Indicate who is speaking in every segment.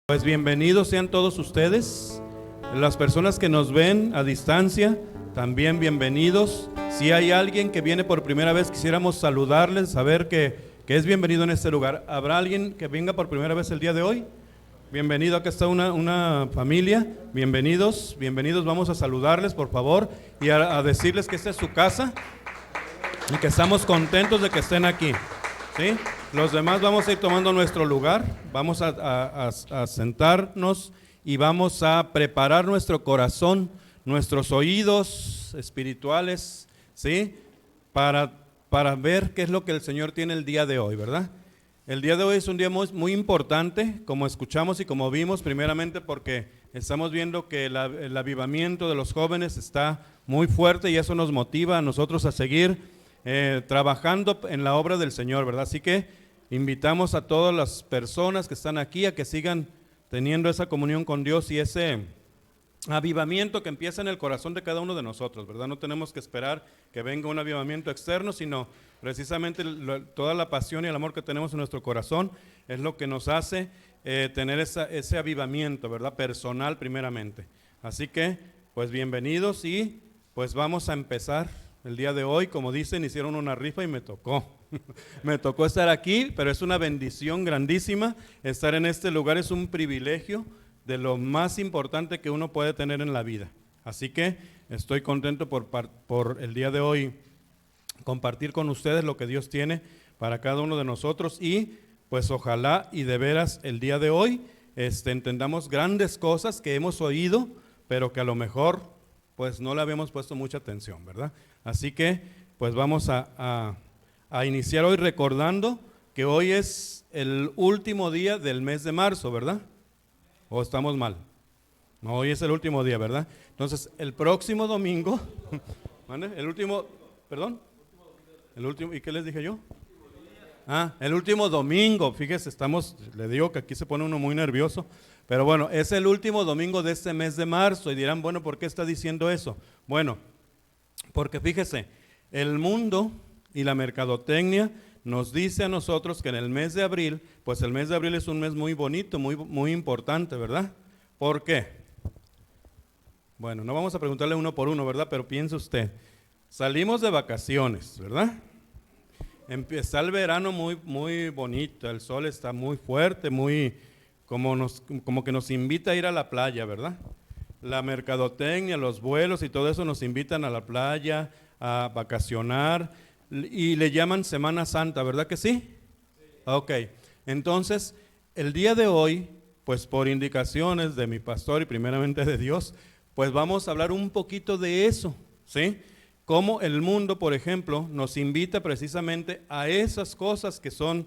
Speaker 1: Pues bienvenidos sean todos ustedes, las personas que nos ven a distancia, también bienvenidos. Si hay alguien que viene por primera vez, quisiéramos saludarles, saber que es bienvenido en este lugar. ¿Habrá alguien que venga por primera vez el día de hoy? Bienvenido, acá está una familia, bienvenidos, vamos a saludarles por favor y a decirles que esta es su casa y que estamos contentos de que estén aquí, ¿sí? Los demás vamos a ir tomando nuestro lugar, vamos a sentarnos y vamos a preparar nuestro corazón, nuestros oídos espirituales, ¿sí? Para ver qué es lo que el Señor tiene el día de hoy, ¿verdad? El día de hoy es un día muy importante, como escuchamos y como vimos, primeramente porque estamos viendo que el avivamiento de los jóvenes está muy fuerte y eso nos motiva a nosotros a seguir trabajando en la obra del Señor, ¿verdad? Así que invitamos a todas las personas que están aquí a que sigan teniendo esa comunión con Dios y ese avivamiento que empieza en el corazón de cada uno de nosotros, ¿verdad? No tenemos que esperar que venga un avivamiento externo, sino precisamente toda la pasión y el amor que tenemos en nuestro corazón es lo que nos hace tener ese avivamiento, ¿verdad? Personal primeramente. Así que, pues bienvenidos y pues vamos a empezar el día de hoy. Como dicen, hicieron una rifa y me tocó. Me tocó estar aquí, pero es una bendición grandísima. Estar en este lugar es un privilegio de lo más importante que uno puede tener en la vida. Así que estoy contento por el día de hoy compartir con ustedes lo que Dios tiene para cada uno de nosotros y pues ojalá y de veras el día de hoy entendamos grandes cosas que hemos oído, pero que a lo mejor pues no le habíamos puesto mucha atención, ¿verdad? Así que pues vamos a iniciar hoy recordando que hoy es el último día del mes de marzo, ¿verdad? ¿O estamos mal? No, hoy es el último día, ¿verdad? Entonces, el próximo domingo, el último, perdón, el último, ¿y qué les dije yo? El último domingo, fíjese, le digo que aquí se pone uno muy nervioso, pero bueno, es el último domingo de este mes de marzo y dirán, bueno, ¿por qué está diciendo eso? Bueno, porque fíjese, el mundo y la mercadotecnia nos dice a nosotros que en el mes de abril, pues el mes de abril es un mes muy bonito, muy importante, ¿verdad? ¿Por qué? Bueno, no vamos a preguntarle uno por uno, ¿verdad? Pero piense usted, salimos de vacaciones, ¿verdad? Empieza el verano muy bonito, el sol está muy fuerte, como que nos invita a ir a la playa, ¿verdad? La mercadotecnia, los vuelos y todo eso nos invitan a la playa, a vacacionar, y le llaman Semana Santa, ¿verdad que sí? Ok, entonces el día de hoy, pues por indicaciones de mi pastor y primeramente de Dios, pues vamos a hablar un poquito de eso, ¿sí? Cómo el mundo, por ejemplo, nos invita precisamente a esas cosas que son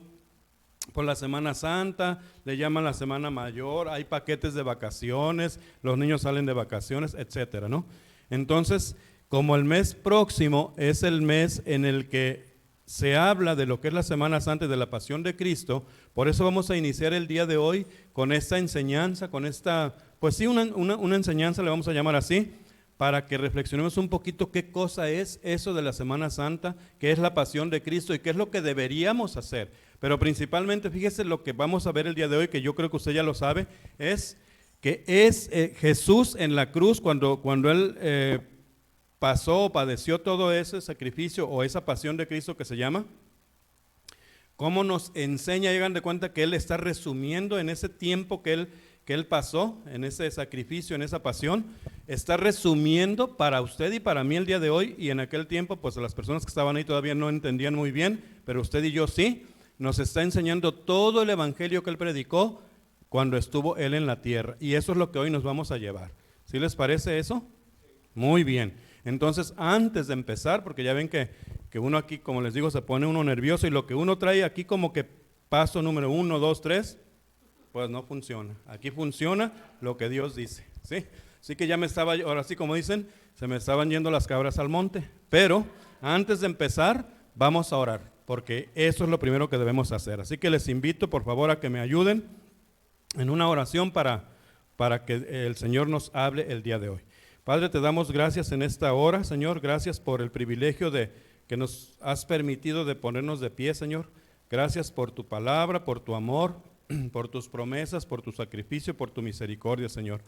Speaker 1: por la Semana Santa, le llaman la Semana Mayor, hay paquetes de vacaciones, los niños salen de vacaciones, etcétera, ¿no? Entonces, como el mes próximo es el mes en el que se habla de lo que es la Semana Santa y de la Pasión de Cristo, por eso vamos a iniciar el día de hoy con esta enseñanza, con esta, pues sí, una enseñanza, le vamos a llamar así, para que reflexionemos un poquito qué cosa es eso de la Semana Santa, qué es la Pasión de Cristo y qué es lo que deberíamos hacer. Pero principalmente, fíjese lo que vamos a ver el día de hoy, que yo creo que usted ya lo sabe, es que es Jesús en la cruz cuando Él pasó, padeció todo ese sacrificio o esa pasión de Cristo que se llama, cómo nos enseña, llegan de cuenta que Él está resumiendo en ese tiempo que Él pasó, en ese sacrificio, en esa pasión, está resumiendo para usted y para mí el día de hoy, y en aquel tiempo, pues las personas que estaban ahí todavía no entendían muy bien, pero usted y yo sí, nos está enseñando todo el evangelio que Él predicó cuando estuvo Él en la tierra, y eso es lo que hoy nos vamos a llevar. ¿Sí les parece eso? Muy bien. Entonces, antes de empezar, porque ya ven que uno aquí, como les digo, se pone uno nervioso y lo que uno trae aquí como que paso número 1, 2, 3, pues no funciona. Aquí funciona lo que Dios dice, ¿sí? Así que ya ahora sí como dicen, se me estaban yendo las cabras al monte. Pero antes de empezar, vamos a orar, porque eso es lo primero que debemos hacer. Así que les invito, por favor, a que me ayuden en una oración para que el Señor nos hable el día de hoy. Padre, te damos gracias en esta hora, Señor, gracias por el privilegio que nos has permitido de ponernos de pie, Señor. Gracias por tu palabra, por tu amor, por tus promesas, por tu sacrificio, por tu misericordia, Señor.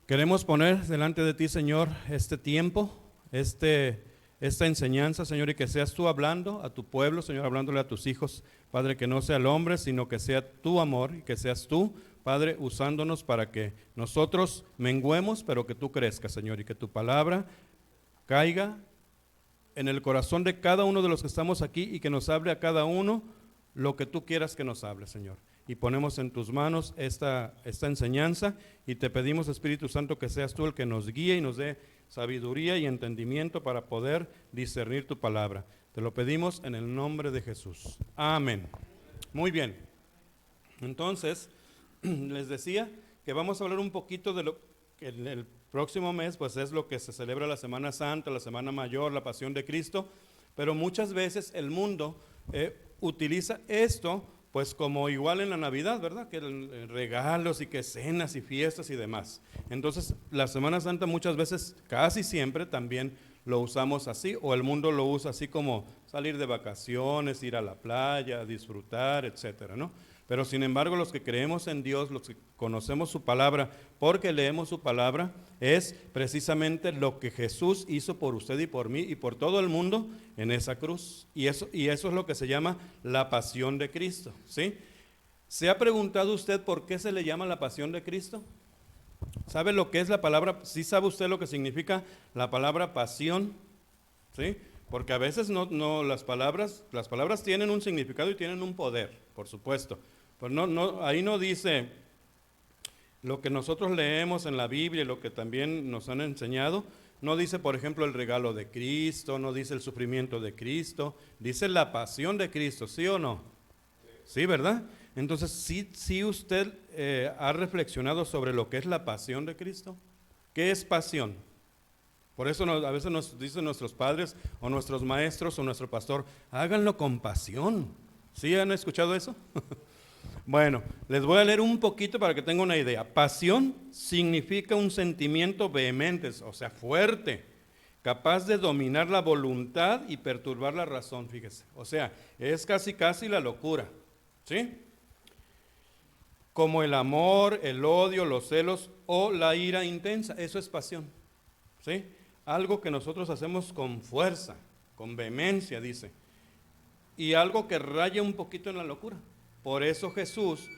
Speaker 1: Queremos poner delante de ti, Señor, este tiempo, esta enseñanza, Señor, y que seas tú hablando a tu pueblo, Señor, hablándole a tus hijos, Padre, que no sea el hombre, sino que sea tu amor y que seas tú, Padre, usándonos para que nosotros menguemos, pero que tú crezcas, Señor, y que tu palabra caiga en el corazón de cada uno de los que estamos aquí y que nos hable a cada uno lo que tú quieras que nos hable, Señor. Y ponemos en tus manos esta enseñanza y te pedimos, Espíritu Santo, que seas tú el que nos guíe y nos dé sabiduría y entendimiento para poder discernir tu palabra. Te lo pedimos en el nombre de Jesús. Amén. Muy bien. Entonces, les decía que vamos a hablar un poquito de lo que en el próximo mes, pues es lo que se celebra la Semana Santa, la Semana Mayor, la Pasión de Cristo, pero muchas veces el mundo utiliza esto pues como igual en la Navidad, ¿verdad? Que regalos y que cenas y fiestas y demás. Entonces, la Semana Santa muchas veces, casi siempre también lo usamos así, o el mundo lo usa así como salir de vacaciones, ir a la playa, disfrutar, etcétera, ¿no? Pero sin embargo, los que creemos en Dios, los que conocemos su palabra, porque leemos su palabra, es precisamente lo que Jesús hizo por usted y por mí y por todo el mundo en esa cruz. Y eso es lo que se llama la pasión de Cristo, ¿sí? ¿Se ha preguntado usted por qué se le llama la pasión de Cristo? ¿Sabe lo que es la palabra? ¿Sí sabe usted lo que significa la palabra pasión? ¿Sí? Porque a veces no las palabras tienen un significado y tienen un poder, por supuesto. Pero ahí no dice lo que nosotros leemos en la Biblia y lo que también nos han enseñado. No dice, por ejemplo, el regalo de Cristo, no dice el sufrimiento de Cristo, dice la pasión de Cristo, ¿sí o no? Sí, ¿verdad? Entonces, ¿sí usted ha reflexionado sobre lo que es la pasión de Cristo? ¿Qué es pasión? Por eso a veces nos dicen nuestros padres o nuestros maestros o nuestro pastor, háganlo con pasión. ¿Sí han escuchado eso? Bueno, les voy a leer un poquito para que tengan una idea. Pasión significa un sentimiento vehemente, o sea, fuerte, capaz de dominar la voluntad y perturbar la razón, fíjese. O sea, es casi la locura, ¿sí? Como el amor, el odio, los celos o la ira intensa, eso es pasión, ¿sí? Algo que nosotros hacemos con fuerza, con vehemencia, dice, y algo que raya un poquito en la locura. Por eso Jesús,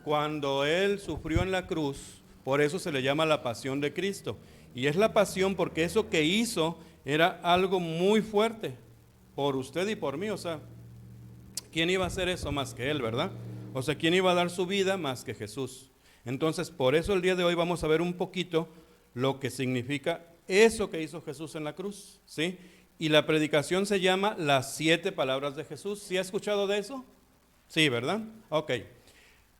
Speaker 1: cuando Él sufrió en la cruz, por eso se le llama la pasión de Cristo. Y es la pasión porque eso que hizo era algo muy fuerte, por usted y por mí. O sea, ¿quién iba a hacer eso más que Él, verdad? O sea, ¿quién iba a dar su vida más que Jesús? Entonces, por eso el día de hoy vamos a ver un poquito lo que significa eso que hizo Jesús en la cruz, ¿sí? Y la predicación se llama las 7 palabras de Jesús. ¿Sí ha escuchado de eso? Sí, ¿verdad? Ok.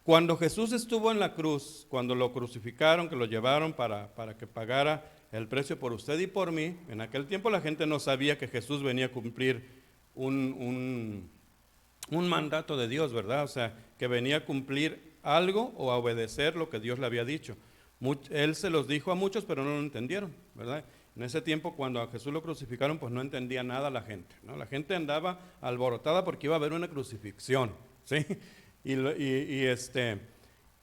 Speaker 1: Cuando Jesús estuvo en la cruz, cuando lo crucificaron, que lo llevaron para que pagara el precio por usted y por mí, en aquel tiempo la gente no sabía que Jesús venía a cumplir un mandato de Dios, ¿verdad? O sea, que venía a cumplir algo o a obedecer lo que Dios le había dicho. Él se los dijo a muchos, pero no lo entendieron, ¿verdad? En ese tiempo, cuando a Jesús lo crucificaron, pues no entendía nada la gente, ¿no? La gente andaba alborotada porque iba a haber una crucifixión, ¿sí?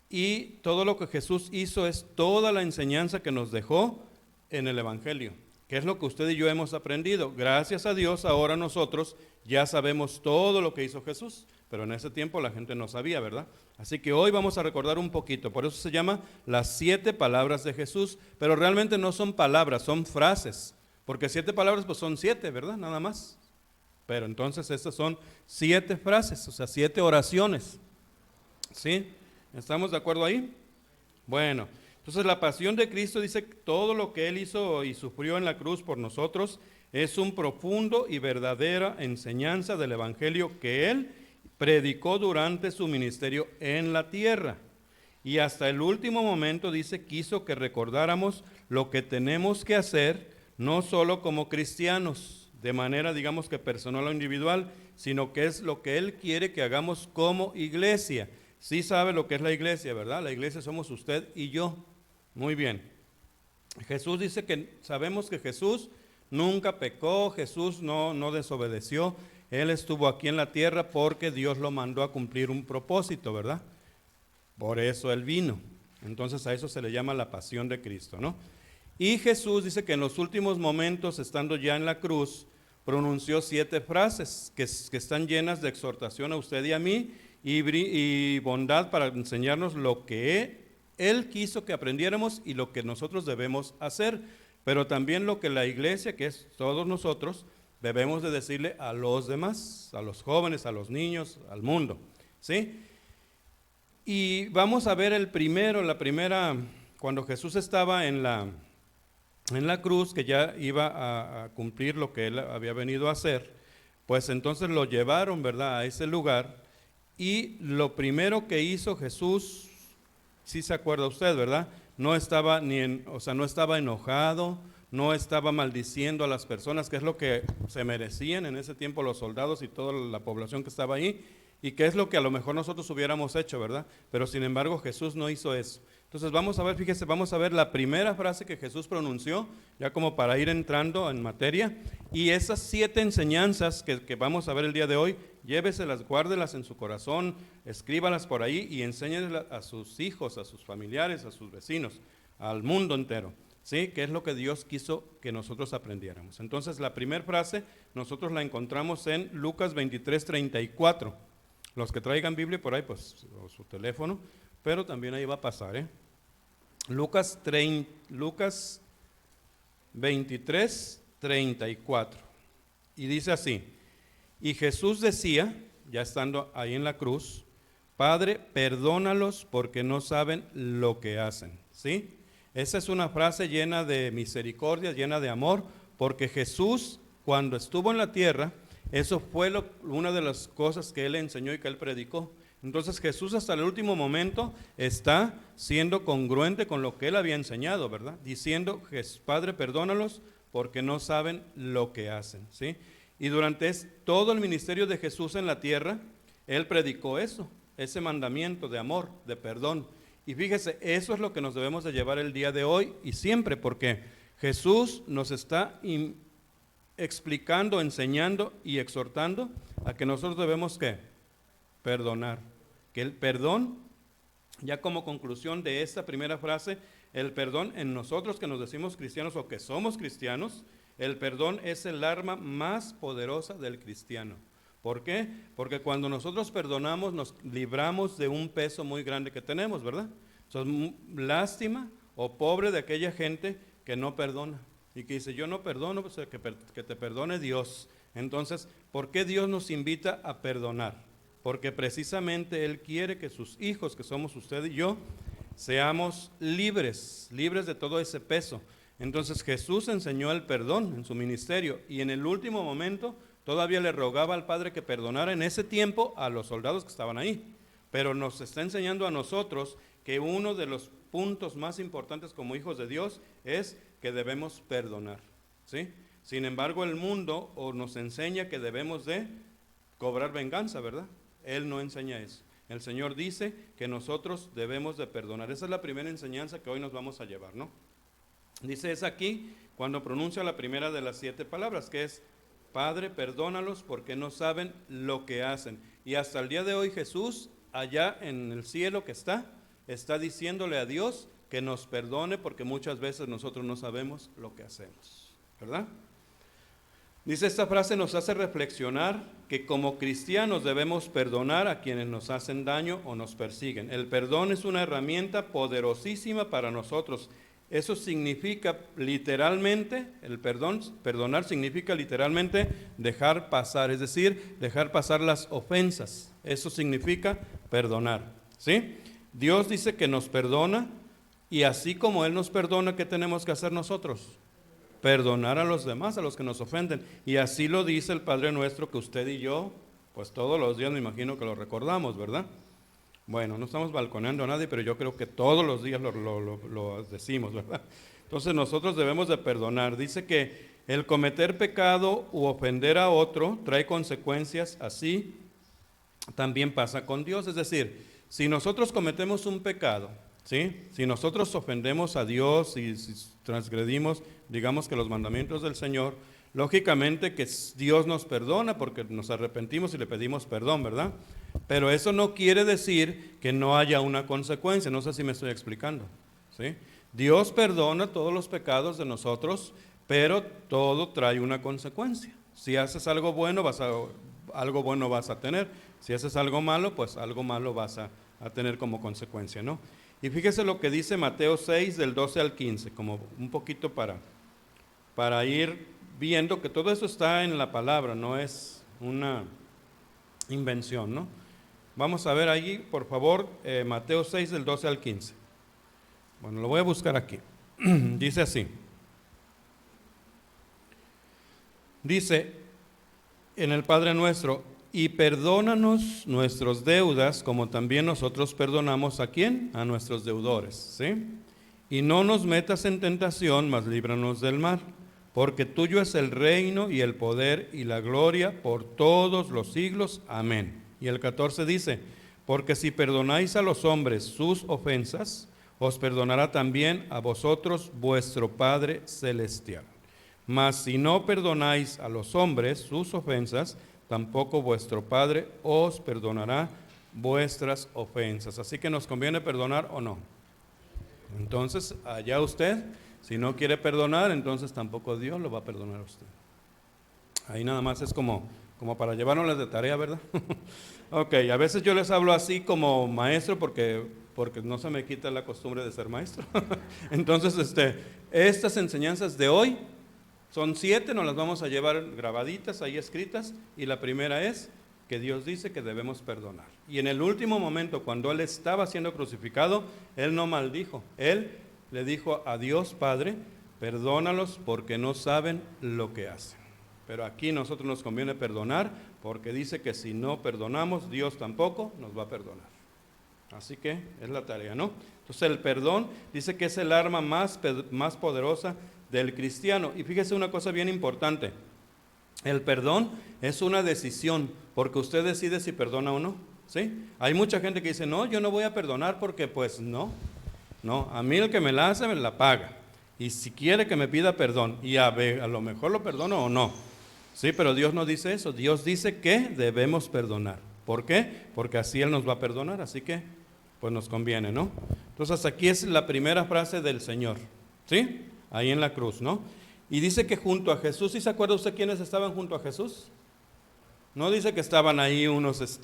Speaker 1: Y todo lo que Jesús hizo es toda la enseñanza que nos dejó en el Evangelio, que es lo que usted y yo hemos aprendido. Gracias a Dios, ahora nosotros ya sabemos todo lo que hizo Jesús, pero en ese tiempo la gente no sabía, ¿verdad? Así que hoy vamos a recordar un poquito, por eso se llama las 7 palabras de Jesús, pero realmente no son palabras, son frases, porque 7 palabras pues son 7, ¿verdad? Nada más. Pero entonces estas son 7 frases, o sea, 7 oraciones, ¿sí? ¿Estamos de acuerdo ahí? Bueno, entonces la pasión de Cristo dice que todo lo que Él hizo y sufrió en la cruz por nosotros es un profundo y verdadera enseñanza del Evangelio que Él predicó durante su ministerio en la tierra. Y hasta el último momento, dice, quiso que recordáramos lo que tenemos que hacer, no solo como cristianos, de manera, digamos que personal o individual, sino que es lo que Él quiere que hagamos como iglesia. Sí sabe lo que es la iglesia, ¿verdad? La iglesia somos usted y yo. Muy bien. Jesús dice que sabemos que Jesús Nunca pecó, Jesús no desobedeció. Él estuvo aquí en la tierra porque Dios lo mandó a cumplir un propósito, ¿verdad? Por eso Él vino. Entonces a eso se le llama la pasión de Cristo, ¿no? Y Jesús dice que en los últimos momentos, estando ya en la cruz, pronunció 7 frases que están llenas de exhortación a usted y a mí y bondad para enseñarnos lo que Él quiso que aprendiéramos y lo que nosotros debemos hacer, pero también lo que la iglesia, que es todos nosotros, debemos de decirle a los demás, a los jóvenes, a los niños, al mundo, ¿sí? Y vamos a ver la primera, cuando Jesús estaba en la cruz, que ya iba a cumplir lo que Él había venido a hacer, pues entonces lo llevaron, ¿verdad?, a ese lugar, y lo primero que hizo Jesús, sí se acuerda usted, ¿verdad?, no estaba no estaba enojado, no estaba maldiciendo a las personas, que es lo que se merecían en ese tiempo los soldados y toda la población que estaba ahí, y que es lo que a lo mejor nosotros hubiéramos hecho, ¿verdad? Pero sin embargo Jesús no hizo eso. Entonces vamos a ver, fíjese, vamos a ver la primera frase que Jesús pronunció, ya como para ir entrando en materia, y esas 7 enseñanzas que vamos a ver el día de hoy, lléveselas, guárdelas en su corazón, escríbalas por ahí y enséñelas a sus hijos, a sus familiares, a sus vecinos, al mundo entero, ¿sí? Que es lo que Dios quiso que nosotros aprendiéramos. Entonces la primera frase nosotros la encontramos en Lucas 23:34. Los que traigan Biblia por ahí, pues, o su teléfono, pero también ahí va a pasar, Lucas 23:34. Y dice así: y Jesús decía, ya estando ahí en la cruz, Padre, perdónalos porque no saben lo que hacen, ¿sí? Esa es una frase llena de misericordia, llena de amor, porque Jesús, cuando estuvo en la tierra, eso fue una de las cosas que Él enseñó y que Él predicó. Entonces Jesús hasta el último momento está siendo congruente con lo que Él había enseñado, ¿verdad? Diciendo, Padre, perdónalos porque no saben lo que hacen, ¿sí? Y durante todo el ministerio de Jesús en la tierra, Él predicó eso, ese mandamiento de amor, de perdón. Y fíjese, eso es lo que nos debemos de llevar el día de hoy y siempre, porque Jesús nos está explicando, enseñando y exhortando a que nosotros debemos ¿qué? Perdonar. Que el perdón, ya como conclusión de esta primera frase, el perdón en nosotros que nos decimos cristianos o que somos cristianos, el perdón es el arma más poderosa del cristiano. ¿Por qué? Porque cuando nosotros perdonamos nos libramos de un peso muy grande que tenemos, ¿verdad? Entonces, lástima o pobre de aquella gente que no perdona. Y que dice, yo no perdono, pues que te perdone Dios. Entonces, ¿por qué Dios nos invita a perdonar? Porque precisamente Él quiere que sus hijos, que somos usted y yo, seamos libres de todo ese peso. Entonces Jesús enseñó el perdón en su ministerio y en el último momento todavía le rogaba al Padre que perdonara en ese tiempo a los soldados que estaban ahí. Pero nos está enseñando a nosotros que uno de los puntos más importantes como hijos de Dios es que debemos perdonar, ¿sí? Sin embargo, el mundo nos enseña que debemos de cobrar venganza, ¿verdad? Él no enseña eso. El Señor dice que nosotros debemos de perdonar. Esa es la primera enseñanza que hoy nos vamos a llevar, ¿no? Dice, es aquí cuando pronuncia la primera de las 7 palabras, que es, Padre, perdónalos porque no saben lo que hacen. Y hasta el día de hoy Jesús, allá en el cielo que está diciéndole a Dios que nos perdone porque muchas veces nosotros no sabemos lo que hacemos, ¿verdad? Dice, esta frase nos hace reflexionar que como cristianos debemos perdonar a quienes nos hacen daño o nos persiguen. El perdón es una herramienta poderosísima para nosotros. Eso significa literalmente, perdonar significa literalmente dejar pasar, es decir, dejar pasar las ofensas. Eso significa perdonar, ¿sí? Dios dice que nos perdona y así como Él nos perdona, ¿qué tenemos que hacer nosotros? Perdonar a los demás, a los que nos ofenden. Y así lo dice el Padre Nuestro que usted y yo, pues todos los días me imagino que lo recordamos, ¿verdad? Bueno, no estamos balconeando a nadie, pero yo creo que todos los días lo decimos, ¿verdad? Entonces nosotros debemos de perdonar. Dice que el cometer pecado u ofender a otro trae consecuencias, así también pasa con Dios. Es decir, si nosotros cometemos un pecado, ¿sí? Si nosotros ofendemos a Dios y si transgredimos, digamos que los mandamientos del Señor, lógicamente que Dios nos perdona porque nos arrepentimos y le pedimos perdón, ¿verdad? Pero eso no quiere decir que no haya una consecuencia, no sé si me estoy explicando, ¿sí? Dios perdona todos los pecados de nosotros, pero todo trae una consecuencia. Si haces algo bueno, algo bueno vas a tener. Si haces algo malo, pues algo malo vas a tener como consecuencia, ¿no? Y fíjese lo que dice Mateo 6, del 12 al 15, como un poquito para ir viendo que todo eso está en la palabra, no es una invención, ¿no? Vamos a ver ahí, por favor, Mateo 6, del 12 al 15. Bueno, lo voy a buscar aquí. Dice así. Dice en el Padre Nuestro, y perdónanos nuestras deudas, como también nosotros perdonamos ¿a quién? A nuestros deudores, ¿sí? Y no nos metas en tentación, mas líbranos del mal, porque tuyo es el reino y el poder y la gloria por todos los siglos. Amén. Y el 14 dice, porque si perdonáis a los hombres sus ofensas, os perdonará también a vosotros vuestro Padre Celestial. Mas si no perdonáis a los hombres sus ofensas, tampoco vuestro Padre os perdonará vuestras ofensas. Así que nos conviene perdonar o no. Entonces, allá usted, si no quiere perdonar, entonces tampoco Dios lo va a perdonar a usted. Ahí nada más es como para llevárnoslas de tarea, ¿verdad? Ok, a veces yo les hablo así como maestro porque no se me quita la costumbre de ser maestro. Entonces, estas enseñanzas de hoy son 7, nos las vamos a llevar grabaditas, ahí escritas, y la primera es que Dios dice que debemos perdonar. Y en el último momento, cuando Él estaba siendo crucificado, Él no maldijo, Él le dijo a Dios Padre, perdónalos porque no saben lo que hacen. Pero aquí nosotros nos conviene perdonar, porque dice que si no perdonamos, Dios tampoco nos va a perdonar. Así que es la tarea, ¿no? Entonces el perdón dice que es el arma más poderosa del cristiano. Y fíjese una cosa bien importante, el perdón es una decisión, porque usted decide si perdona o no, ¿sí? Hay mucha gente que dice, no, yo no voy a perdonar porque pues no, a mí el que me la hace me la paga, y si quiere que me pida perdón, y a lo mejor lo perdono o no, sí, pero Dios no dice eso, Dios dice que debemos perdonar. ¿Por qué? Porque así Él nos va a perdonar, así que pues nos conviene, ¿no? Entonces aquí es la primera frase del Señor, ¿sí? Ahí en la cruz, ¿no? Y dice que junto a Jesús, ¿sí se acuerda usted quiénes estaban junto a Jesús? No dice que estaban ahí unos, es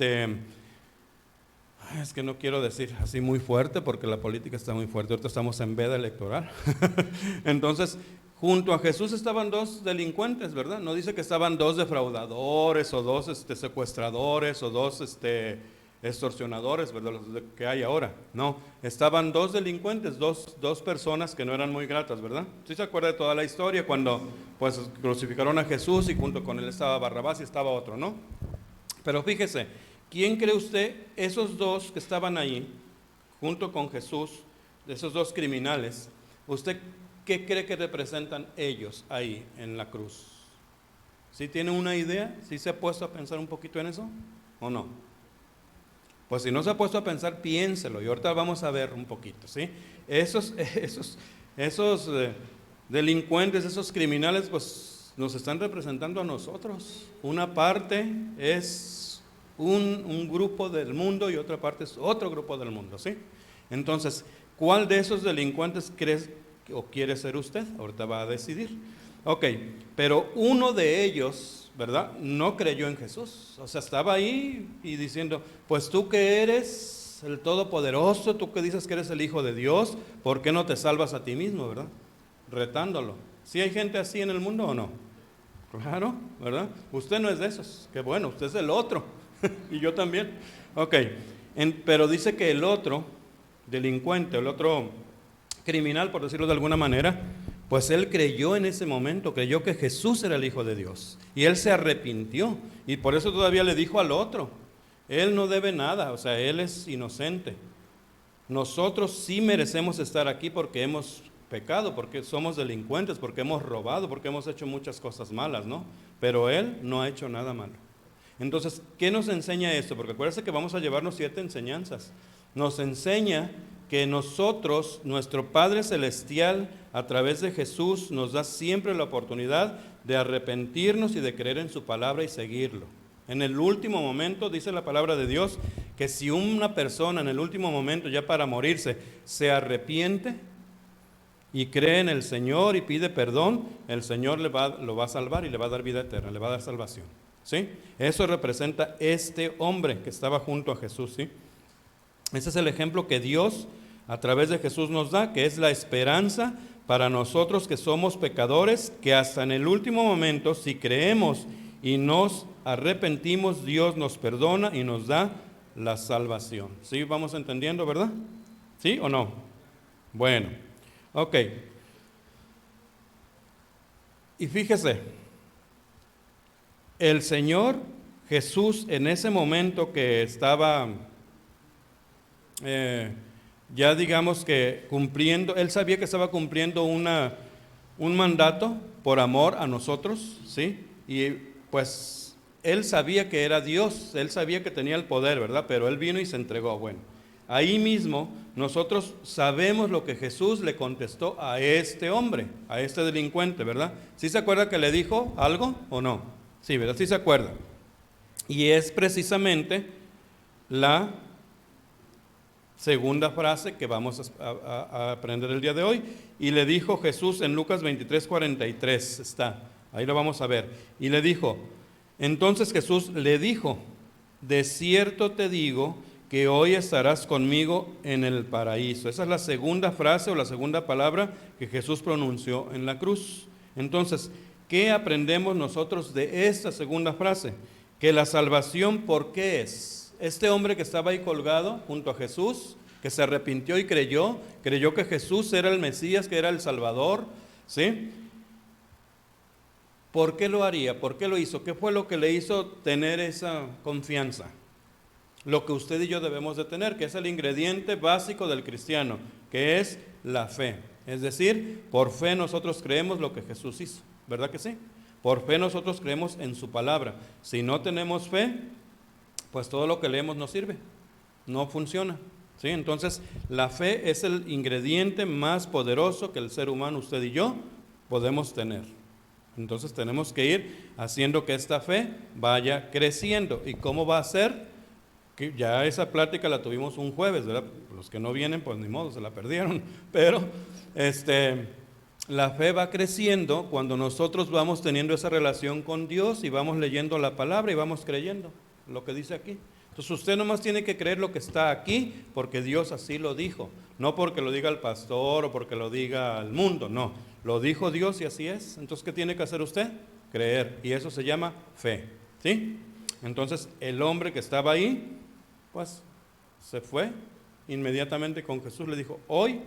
Speaker 1: que no quiero decir así muy fuerte porque la política está muy fuerte, ahorita estamos en veda electoral. Entonces, junto a Jesús estaban 2 delincuentes, ¿verdad? No dice que estaban 2 defraudadores o 2 secuestradores o 2 extorsionadores, ¿verdad? Los que hay ahora. No, estaban 2 delincuentes, dos personas que no eran muy gratas, ¿verdad? ¿Sí se acuerda de toda la historia cuando pues crucificaron a Jesús y junto con él estaba Barrabás y estaba otro, ¿no? Pero fíjese, ¿quién cree usted esos 2 que estaban ahí junto con Jesús, esos 2 criminales? ¿Usted qué cree que representan ellos ahí en la cruz? ¿Sí tiene una idea? ¿Sí se ha puesto a pensar un poquito en eso o no? Pues si no se ha puesto a pensar, piénselo, y ahorita vamos a ver un poquito, ¿sí? Esos delincuentes, esos criminales, pues nos están representando a nosotros. Una parte es un grupo del mundo y otra parte es otro grupo del mundo, ¿sí? Entonces, ¿cuál de esos delincuentes crees o quiere ser usted? Ahorita va a decidir. Ok, pero uno de ellos, ¿verdad? No creyó en Jesús, o sea, estaba ahí y diciendo, pues tú que eres el Todopoderoso, tú que dices que eres el Hijo de Dios, ¿por qué no te salvas a ti mismo, verdad? Retándolo. ¿Sí hay gente así en el mundo o no? Claro, ¿verdad? Usted no es de esos, qué bueno, usted es el otro, y yo también. Ok, pero dice que el otro delincuente, el otro criminal, por decirlo de alguna manera, pues él creyó en ese momento, creyó que Jesús era el Hijo de Dios, y él se arrepintió, y por eso todavía le dijo al otro, él no debe nada, o sea, él es inocente. Nosotros sí merecemos estar aquí porque hemos pecado, porque somos delincuentes, porque hemos robado, porque hemos hecho muchas cosas malas, ¿no? Pero él no ha hecho nada malo. Entonces, ¿qué nos enseña esto? Porque acuérdense que vamos a llevarnos 7 enseñanzas. Nos enseña que nosotros, nuestro Padre Celestial, a través de Jesús, nos da siempre la oportunidad de arrepentirnos y de creer en su palabra y seguirlo. En el último momento, dice la palabra de Dios, que si una persona en el último momento, ya para morirse, se arrepiente y cree en el Señor y pide perdón, el Señor lo va a salvar y le va a dar vida eterna, le va a dar salvación. ¿Sí? Eso representa este hombre que estaba junto a Jesús. ¿Sí? Ese es el ejemplo que Dios a través de Jesús nos da, que es la esperanza para nosotros que somos pecadores, que hasta en el último momento, si creemos y nos arrepentimos, Dios nos perdona y nos da la salvación. ¿Sí? Vamos entendiendo, ¿verdad? ¿Sí o no? Bueno, ok. Y fíjese, el Señor Jesús en ese momento que estaba ya digamos que cumpliendo, Él sabía que estaba cumpliendo un mandato por amor a nosotros, ¿sí? Y pues Él sabía que era Dios, Él sabía que tenía el poder, ¿verdad? Pero Él vino y se entregó. Bueno, ahí mismo nosotros sabemos lo que Jesús le contestó a este hombre, a este delincuente, ¿verdad? ¿Sí se acuerda que le dijo algo o no? Sí, ¿verdad? Sí se acuerda. Y es precisamente la segunda frase que vamos a aprender el día de hoy. Y le dijo Jesús en Lucas 23:43, está, ahí lo vamos a ver. Y le dijo, entonces Jesús le dijo, de cierto te digo que hoy estarás conmigo en el paraíso. Esa es la segunda frase o la segunda palabra que Jesús pronunció en la cruz. Entonces, ¿qué aprendemos nosotros de esta segunda frase? Que la salvación, ¿por qué es? Este hombre que estaba ahí colgado junto a Jesús, que se arrepintió y creyó que Jesús era el Mesías, que era el Salvador, ¿sí? ¿Por qué lo haría? ¿Por qué lo hizo? ¿Qué fue lo que le hizo tener esa confianza? Lo que usted y yo debemos de tener, que es el ingrediente básico del cristiano, que es la fe. Es decir, por fe nosotros creemos lo que Jesús hizo, ¿verdad que sí? Por fe nosotros creemos en su palabra. Si no tenemos fe, pues todo lo que leemos no sirve, no funciona. ¿Sí? Entonces, la fe es el ingrediente más poderoso que el ser humano, usted y yo, podemos tener. Entonces, tenemos que ir haciendo que esta fe vaya creciendo. ¿Y cómo va a ser? Que ya esa plática la tuvimos un jueves, ¿verdad? Los que no vienen, pues ni modo, se la perdieron. Pero, la fe va creciendo cuando nosotros vamos teniendo esa relación con Dios y vamos leyendo la palabra y vamos creyendo lo que dice aquí. Entonces usted nomás tiene que creer lo que está aquí porque Dios así lo dijo, no porque lo diga el pastor o porque lo diga el mundo, no, lo dijo Dios y así es. Entonces, ¿qué tiene que hacer usted? Creer, y eso se llama fe, ¿sí? Entonces el hombre que estaba ahí, pues se fue inmediatamente con Jesús, le dijo, hoy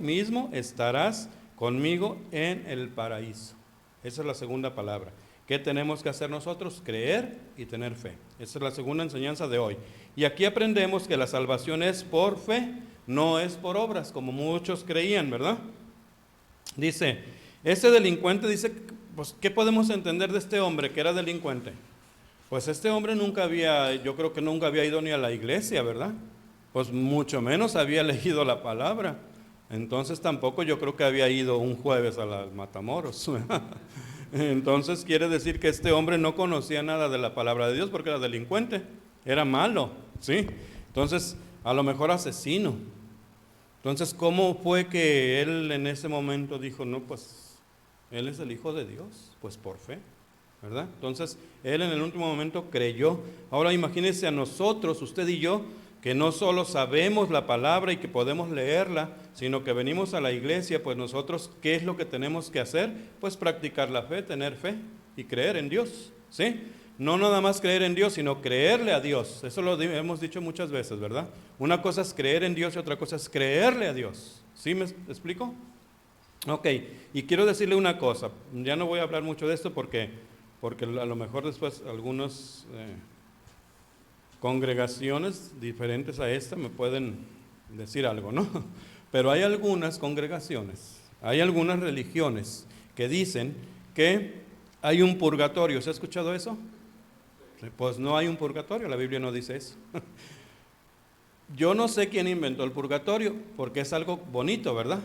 Speaker 1: mismo estarás conmigo en el paraíso. Esa es la segunda palabra. ¿Qué tenemos que hacer nosotros? Creer y tener fe. Esa es la segunda enseñanza de hoy. Y aquí aprendemos que la salvación es por fe, no es por obras, como muchos creían, ¿verdad? Dice, este delincuente dice, pues, ¿qué podemos entender de este hombre que era delincuente? Pues este hombre yo creo que nunca había ido ni a la iglesia, ¿verdad? Pues mucho menos había leído la palabra. Entonces tampoco yo creo que había ido un jueves a las Matamoros. Entonces quiere decir que este hombre no conocía nada de la palabra de Dios porque era delincuente, era malo, ¿sí? Entonces, a lo mejor asesino. Entonces, ¿cómo fue que él en ese momento dijo, no, pues, él es el Hijo de Dios? Pues por fe, ¿verdad? Entonces, él en el último momento creyó. Ahora imagínense a nosotros, usted y yo, que no solo sabemos la palabra y que podemos leerla, sino que venimos a la iglesia, pues nosotros, ¿qué es lo que tenemos que hacer? Pues practicar la fe, tener fe y creer en Dios, ¿sí? No nada más creer en Dios, sino creerle a Dios. Eso lo hemos dicho muchas veces, ¿verdad? Una cosa es creer en Dios y otra cosa es creerle a Dios. ¿Sí me explico? Ok, y quiero decirle una cosa, ya no voy a hablar mucho de esto porque a lo mejor después algunos congregaciones diferentes a esta me pueden decir algo, ¿no? Pero hay algunas congregaciones, hay algunas religiones que dicen que hay un purgatorio. ¿Se ha escuchado eso? Pues no hay un purgatorio, la Biblia no dice eso. Yo no sé quién inventó el purgatorio, porque es algo bonito, ¿verdad?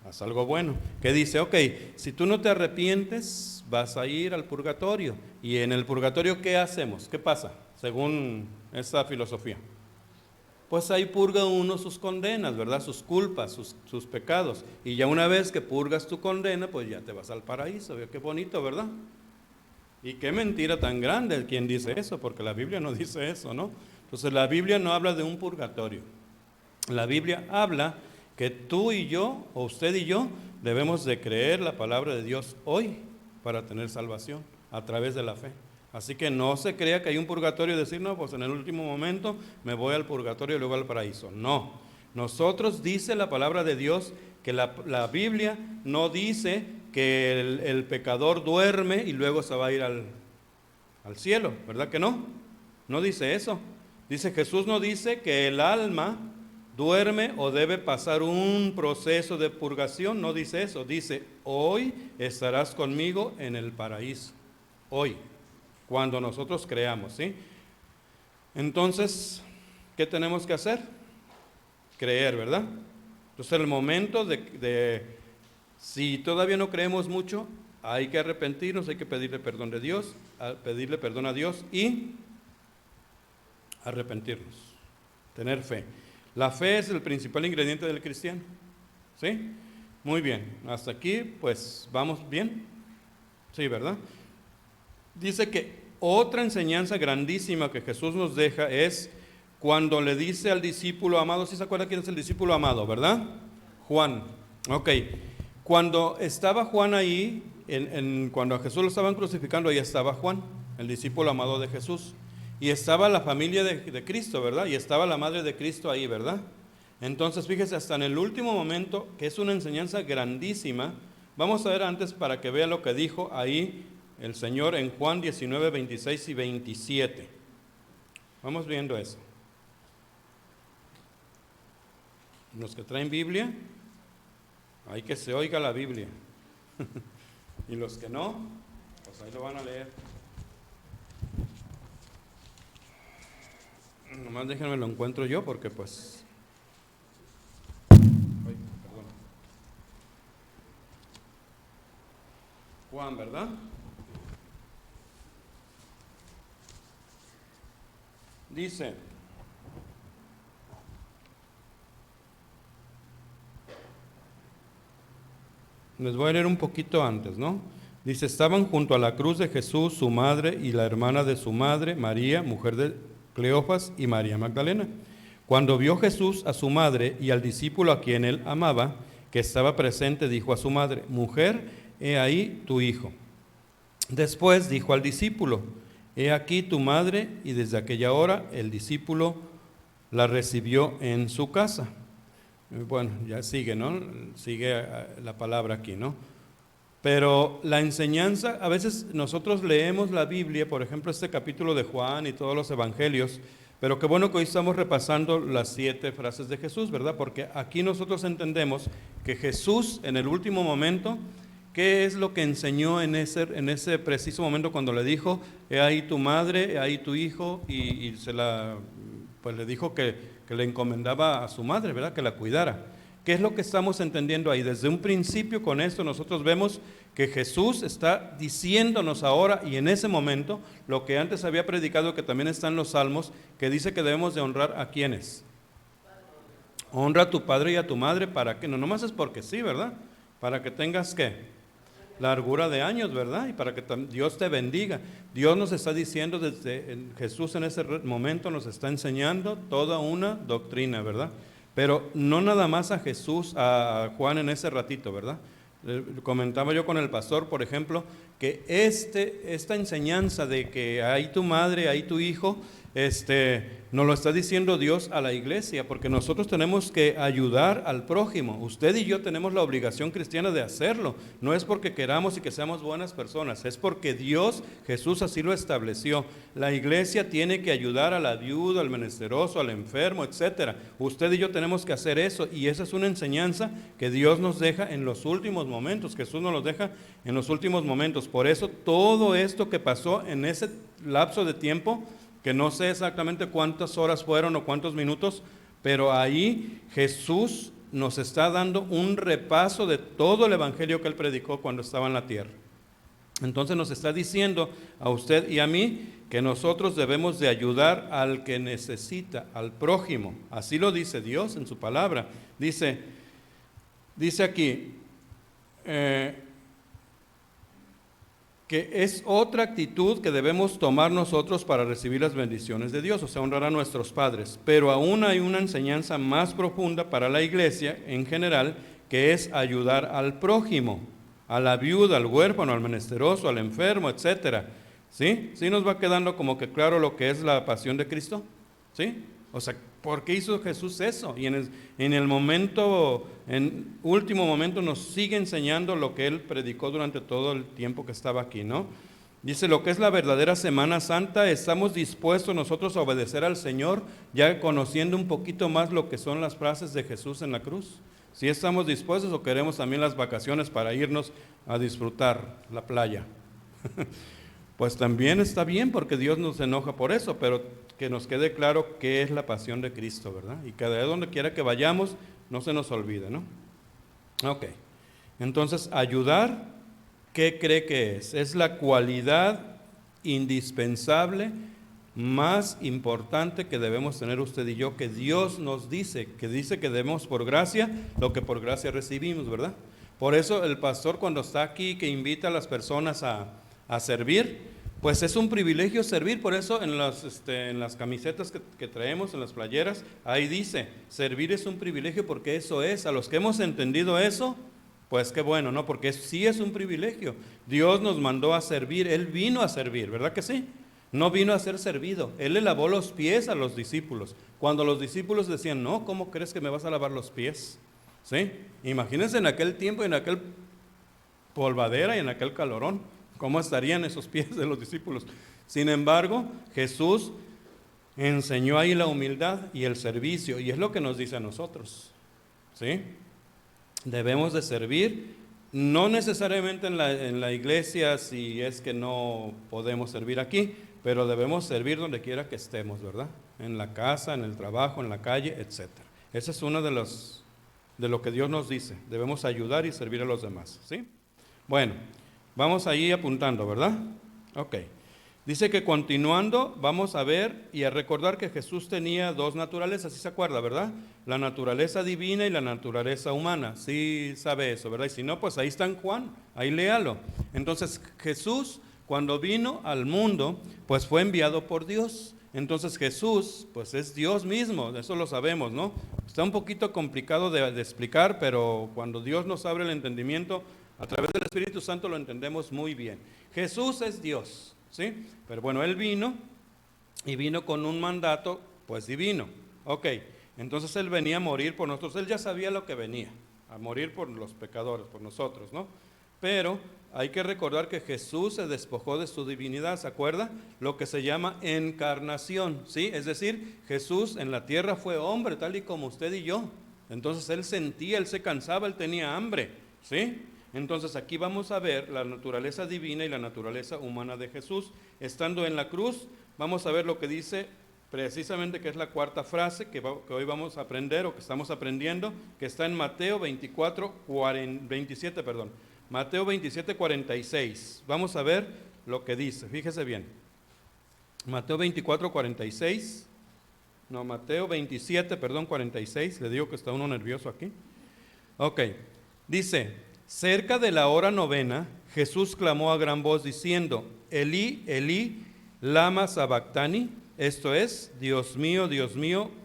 Speaker 1: Es algo bueno. Que dice, ok, si tú no te arrepientes, vas a ir al purgatorio. Y en el purgatorio, ¿qué hacemos? ¿Qué pasa? Según esa filosofía. Pues ahí purga uno sus condenas, ¿verdad? Sus culpas, sus pecados. Y ya una vez que purgas tu condena, pues ya te vas al paraíso. Qué bonito, ¿verdad? Y qué mentira tan grande quien dice eso, porque la Biblia no dice eso, ¿no? Entonces la Biblia no habla de un purgatorio. La Biblia habla que tú y yo, o usted y yo, debemos de creer la palabra de Dios hoy para tener salvación a través de la fe. Así que no se crea que hay un purgatorio y decir, no, pues en el último momento me voy al purgatorio y luego al paraíso. No, nosotros dice la palabra de Dios que la Biblia no dice que el pecador duerme y luego se va a ir al cielo, ¿verdad que no? No dice eso. Dice, Jesús no dice que el alma duerme o debe pasar un proceso de purgación, no dice eso. Dice, hoy estarás conmigo en el paraíso. Hoy, cuando nosotros creamos, ¿sí? Entonces, ¿qué tenemos que hacer? Creer, ¿verdad? Entonces, el momento si todavía no creemos mucho, hay que arrepentirnos, hay que pedirle perdón de Dios, pedirle perdón a Dios y arrepentirnos, tener fe. La fe es el principal ingrediente del cristiano, ¿sí? Muy bien, hasta aquí pues vamos bien, sí, ¿verdad? Dice que otra enseñanza grandísima que Jesús nos deja es cuando le dice al discípulo amado, ¿sí se acuerda quién es el discípulo amado, verdad? Juan, ok. Cuando estaba Juan ahí, cuando a Jesús lo estaban crucificando, ahí estaba Juan, el discípulo amado de Jesús. Y estaba la familia de Cristo, ¿verdad? Y estaba la madre de Cristo ahí, ¿verdad? Entonces, fíjese, hasta en el último momento, que es una enseñanza grandísima, vamos a ver antes para que vea lo que dijo ahí el Señor en Juan 19, 26 y 27. Vamos viendo eso. Los que traen Biblia, hay que se oiga la Biblia. Y los que no, pues ahí lo van a leer. Nomás déjenme lo encuentro yo porque pues... Ay, perdón. Juan, ¿verdad? Dice... Les voy a leer un poquito antes, ¿no? Dice, estaban junto a la cruz de Jesús, su madre y la hermana de su madre, María, mujer de Cleofas, y María Magdalena. Cuando vio Jesús a su madre y al discípulo a quien él amaba, que estaba presente, dijo a su madre, mujer, he ahí tu hijo. Después dijo al discípulo, he aquí tu madre, y desde aquella hora el discípulo la recibió en su casa. Bueno, ya sigue, ¿no? Sigue la palabra aquí, ¿no? Pero la enseñanza, a veces nosotros leemos la Biblia, por ejemplo, este capítulo de Juan y todos los evangelios, pero qué bueno que hoy estamos repasando las 7 frases de Jesús, ¿verdad? Porque aquí nosotros entendemos que Jesús en el último momento, ¿qué es lo que enseñó en ese preciso momento cuando le dijo, he ahí tu madre, he ahí tu hijo, y pues le dijo que le encomendaba a su madre, ¿verdad? Que la cuidara. ¿Qué es lo que estamos entendiendo ahí? Desde un principio con esto nosotros vemos que Jesús está diciéndonos ahora y en ese momento lo que antes había predicado, que también está en los Salmos, que dice que debemos de honrar a ¿quiénes? Honra a tu padre y a tu madre, ¿para qué? No nomás es porque sí, ¿verdad? Para que tengas, ¿qué? Largura de años, ¿verdad? Y para que Dios te bendiga. Dios nos está diciendo Jesús en ese momento nos está enseñando toda una doctrina, ¿verdad? Pero no nada más a Jesús, a Juan en ese ratito, ¿verdad? Comentaba yo con el pastor, por ejemplo, que esta enseñanza de que hay tu madre, hay tu hijo, nos lo está diciendo Dios a la iglesia, porque nosotros tenemos que ayudar al prójimo. Usted y yo tenemos la obligación cristiana de hacerlo. No es porque queramos y que seamos buenas personas, es porque Dios, Jesús así lo estableció. La iglesia tiene que ayudar a la viuda, al menesteroso, al enfermo, etcétera. Usted y yo tenemos que hacer eso, y esa es una enseñanza que Dios nos deja en los últimos momentos. Jesús nos lo deja en los últimos momentos. Por eso todo esto que pasó en ese lapso de tiempo, que no sé exactamente cuántas horas fueron o cuántos minutos, Pero ahí Jesús nos está dando un repaso de todo el evangelio que Él predicó cuando estaba en la tierra. Entonces nos está diciendo a usted y a mí que nosotros debemos de ayudar al que necesita, al prójimo. Así lo dice Dios en su palabra. Dice aquí que es otra actitud que debemos tomar nosotros para recibir las bendiciones de Dios, o sea, honrar a nuestros padres. Pero aún hay una enseñanza más profunda para la iglesia en general, que es ayudar al prójimo, a la viuda, al huérfano, al menesteroso, al enfermo, etcétera. ¿Sí? ¿Sí nos va quedando como que claro lo que es la pasión de Cristo? ¿Sí? O sea, ¿por qué hizo Jesús eso? Y en último momento nos sigue enseñando lo que Él predicó durante todo el tiempo que estaba aquí, ¿no? Dice, lo que es la verdadera Semana Santa, estamos dispuestos nosotros a obedecer al Señor, ya conociendo un poquito más lo que son las frases de Jesús en la cruz. ¿Sí estamos dispuestos o queremos también las vacaciones para irnos a disfrutar la playa? Pues también está bien porque Dios nos enoja por eso, pero que nos quede claro qué es la pasión de Cristo, ¿verdad? Y que de donde quiera que vayamos, no se nos olvide, ¿no? Ok, entonces ayudar, ¿qué cree que es? Es la cualidad indispensable, más importante que debemos tener usted y yo, que Dios nos dice que debemos por gracia lo que por gracia recibimos, ¿verdad? Por eso el pastor cuando está aquí, que invita a las personas a servir, pues es un privilegio servir. Por eso en las camisetas que traemos, en las playeras, ahí dice, servir es un privilegio, porque eso es, a los que hemos entendido eso, pues qué bueno, ¿no? Porque sí es un privilegio. Dios nos mandó a servir, Él vino a servir, ¿verdad que sí? No vino a ser servido, Él le lavó los pies a los discípulos. Cuando los discípulos decían, no, ¿cómo crees que me vas a lavar los pies? ¿Sí? Imagínense en aquel tiempo, en aquel polvadera y en aquel calorón, ¿cómo estarían esos pies de los discípulos? Sin embargo, Jesús enseñó ahí la humildad y el servicio, y es lo que nos dice a nosotros, ¿sí? Debemos de servir, no necesariamente en la iglesia, si es que no podemos servir aquí, pero debemos servir donde quiera que estemos, ¿verdad? En la casa, en el trabajo, en la calle, etc. Ese es uno de lo que Dios nos dice, debemos ayudar y servir a los demás, ¿sí? Bueno, vamos ahí apuntando, ¿verdad? Ok. Dice que continuando vamos a ver y a recordar que Jesús tenía dos naturalezas, ¿sí se acuerda, verdad? La naturaleza divina y la naturaleza humana. Sí sabe eso, ¿verdad? Y si no, pues ahí está en Juan, ahí léalo. Entonces Jesús, cuando vino al mundo, pues fue enviado por Dios. Entonces Jesús, pues es Dios mismo, eso lo sabemos, ¿no? Está un poquito complicado de explicar, pero cuando Dios nos abre el entendimiento, a través del Espíritu Santo lo entendemos muy bien. Jesús es Dios, ¿sí? Pero bueno, Él vino y vino con un mandato, pues divino. Ok, entonces Él venía a morir por nosotros. Él ya sabía lo que venía, a morir por los pecadores, por nosotros, ¿no? Pero hay que recordar que Jesús se despojó de su divinidad, ¿se acuerda? Lo que se llama encarnación, ¿sí? Es decir, Jesús en la tierra fue hombre, tal y como usted y yo. Entonces Él sentía, Él se cansaba, Él tenía hambre, ¿sí? Entonces aquí vamos a ver la naturaleza divina y la naturaleza humana de Jesús. Estando en la cruz, vamos a ver lo que dice precisamente, que es la cuarta frase que hoy vamos a aprender, o que estamos aprendiendo, que está en Mateo 27, Mateo 27, 46. Vamos a ver lo que dice, fíjese bien. Mateo 27, 46, le digo que está uno nervioso aquí. Ok, dice, cerca de la hora novena, Jesús clamó a gran voz diciendo, Elí, Elí, lama sabactani, esto es, Dios mío,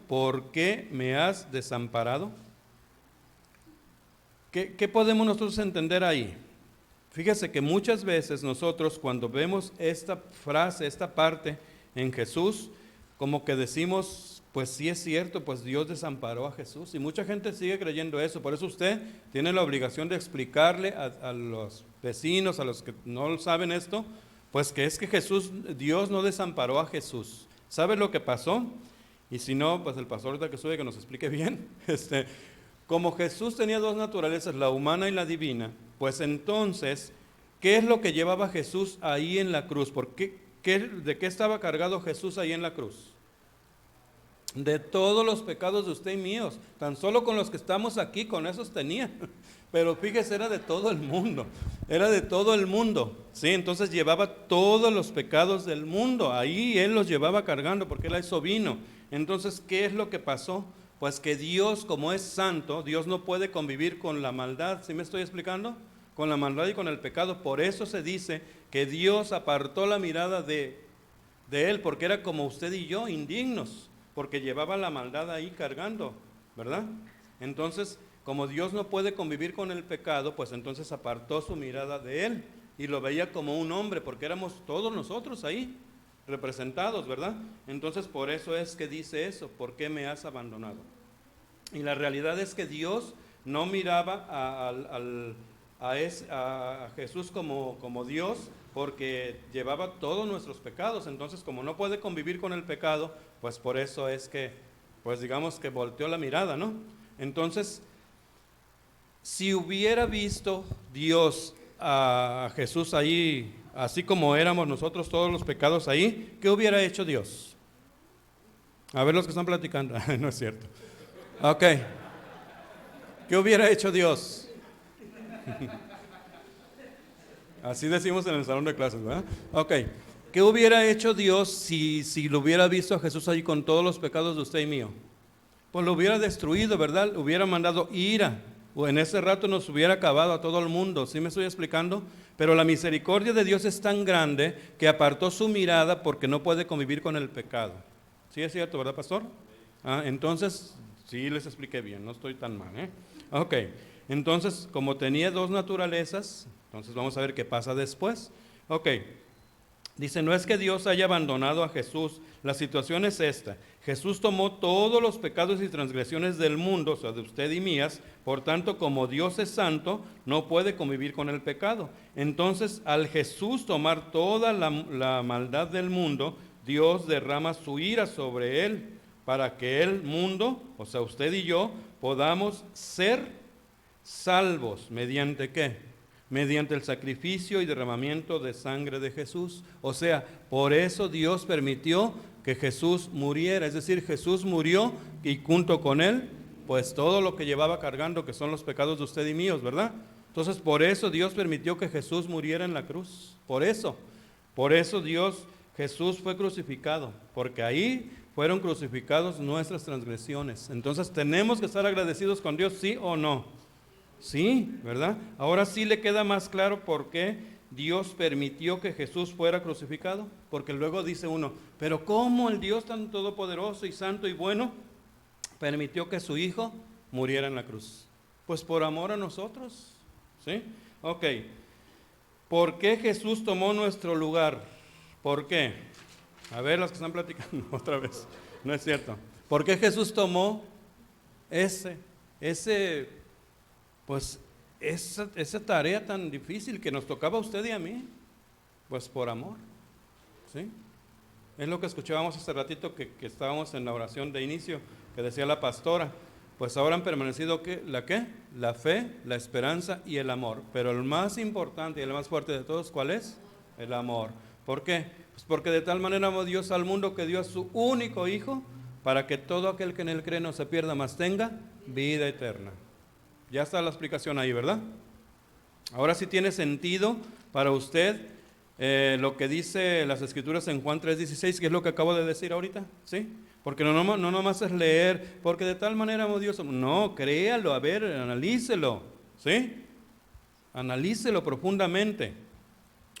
Speaker 1: ¿por qué me has desamparado? ¿Qué podemos nosotros entender ahí? Fíjese que muchas veces nosotros cuando vemos esta frase, esta parte en Jesús, como que decimos, pues sí es cierto, pues Dios desamparó a Jesús, y mucha gente sigue creyendo eso. Por eso usted tiene la obligación de explicarle a los vecinos, a los que no saben esto, pues que es que Dios no desamparó a Jesús. ¿Sabe lo que pasó? Y si no, pues el pastor ahorita que sube que nos explique bien. Como Jesús tenía dos naturalezas, la humana y la divina, pues entonces, ¿qué es lo que llevaba Jesús ahí en la cruz? ¿De qué estaba cargado Jesús ahí en la cruz? de todos los pecados de usted y míos. Tan solo con los que estamos aquí, con esos tenía. Pero fíjese, era de todo el mundo. Era de todo el mundo. Sí, entonces llevaba todos los pecados del mundo. Ahí Él los llevaba cargando porque Él a eso vino. Entonces, ¿qué es lo que pasó? Pues que Dios, como es santo, Dios no puede convivir con la maldad. ¿Sí me estoy explicando? Con la maldad y con el pecado. Por eso se dice que Dios apartó la mirada de Él, porque era como usted y yo, indignos, porque llevaba la maldad ahí cargando, ¿verdad? Entonces, como Dios no puede convivir con el pecado, pues entonces apartó su mirada de Él y lo veía como un hombre, porque éramos todos nosotros ahí representados, ¿verdad? Entonces, por eso es que dice eso: ¿por qué me has abandonado? Y la realidad es que Dios no miraba a Jesús como Dios, porque llevaba todos nuestros pecados. Entonces, como no puede convivir con el pecado, pues por eso es que, pues digamos que volteó la mirada, ¿no? Entonces, si hubiera visto Dios a Jesús ahí, así como éramos nosotros, todos los pecados ahí, ¿qué hubiera hecho Dios? A ver los que están platicando. No es cierto. Ok. ¿Qué hubiera hecho Dios? Así decimos en el salón de clases, ¿verdad? Ok. ¿Qué hubiera hecho Dios si lo hubiera visto a Jesús ahí con todos los pecados de usted y mío? Pues lo hubiera destruido, ¿verdad? Hubiera mandado ira, o en ese rato nos hubiera acabado a todo el mundo. ¿Sí me estoy explicando? Pero la misericordia de Dios es tan grande que apartó su mirada porque no puede convivir con el pecado. ¿Sí es cierto, verdad, pastor? Entonces, sí les expliqué bien, no estoy tan mal, ¿eh? Ok, entonces, como tenía dos naturalezas, entonces vamos a ver qué pasa después. Ok, dice, no es que Dios haya abandonado a Jesús, la situación es esta: Jesús tomó todos los pecados y transgresiones del mundo, o sea, de usted y mías. Por tanto, como Dios es santo, no puede convivir con el pecado. Entonces, al Jesús tomar toda la maldad del mundo, Dios derrama su ira sobre él, para que el mundo, o sea, usted y yo, podamos ser salvos. ¿Mediante qué? Mediante el sacrificio y derramamiento de sangre de Jesús. O sea, por eso Dios permitió que Jesús muriera. Es decir, Jesús murió y junto con Él, pues todo lo que llevaba cargando, que son los pecados de usted y míos, ¿verdad? Entonces, por eso Dios permitió que Jesús muriera en la cruz. Por eso Jesús fue crucificado, porque ahí fueron crucificados nuestras transgresiones. Entonces, tenemos que estar agradecidos con Dios, ¿sí o no? Sí, ¿verdad? Ahora sí le queda más claro por qué Dios permitió que Jesús fuera crucificado. Porque luego dice uno, pero ¿cómo el Dios tan todopoderoso y santo y bueno permitió que su Hijo muriera en la cruz? Pues por amor a nosotros, ¿sí? Ok, ¿por qué Jesús tomó nuestro lugar? ¿Por qué? A ver, los que están platicando otra vez, no es cierto. ¿Por qué Jesús tomó pues esa tarea tan difícil que nos tocaba a usted y a mí? Pues por amor, ¿sí? Es lo que escuchábamos hace ratito que estábamos en la oración de inicio, que decía la pastora, pues ahora han permanecido la fe, la esperanza y el amor. Pero el más importante y el más fuerte de todos, ¿cuál es? El amor. ¿Por qué? Pues porque de tal manera amó Dios al mundo que dio a su único Hijo, para que todo aquel que en Él cree no se pierda, mas tenga vida eterna. Ya está la explicación ahí, ¿verdad? Ahora sí tiene sentido para usted lo que dice las Escrituras en Juan 3:16, que es lo que acabo de decir ahorita, ¿sí? Porque no nomás es leer, porque de tal manera amó Dios. No, créalo, a ver, analícelo, ¿sí? Analícelo profundamente.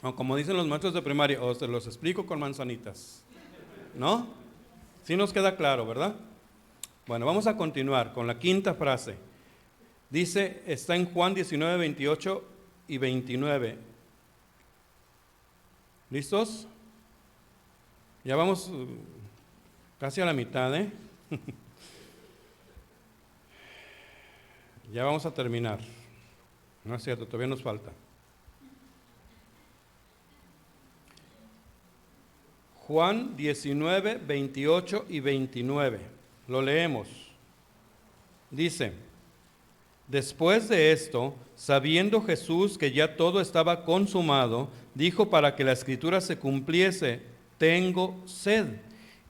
Speaker 1: O como dicen los maestros de primaria, o se los explico con manzanitas, ¿no? Sí nos queda claro, ¿verdad? Bueno, vamos a continuar con la quinta frase. Dice, está en Juan 19, 28 y 29. ¿Listos? Ya vamos casi a la mitad, ¿eh? Ya vamos a terminar. No es cierto, todavía nos falta. Juan 19, 28 y 29. Lo leemos. Dice, después de esto, sabiendo Jesús que ya todo estaba consumado, dijo para que la Escritura se cumpliese, tengo sed.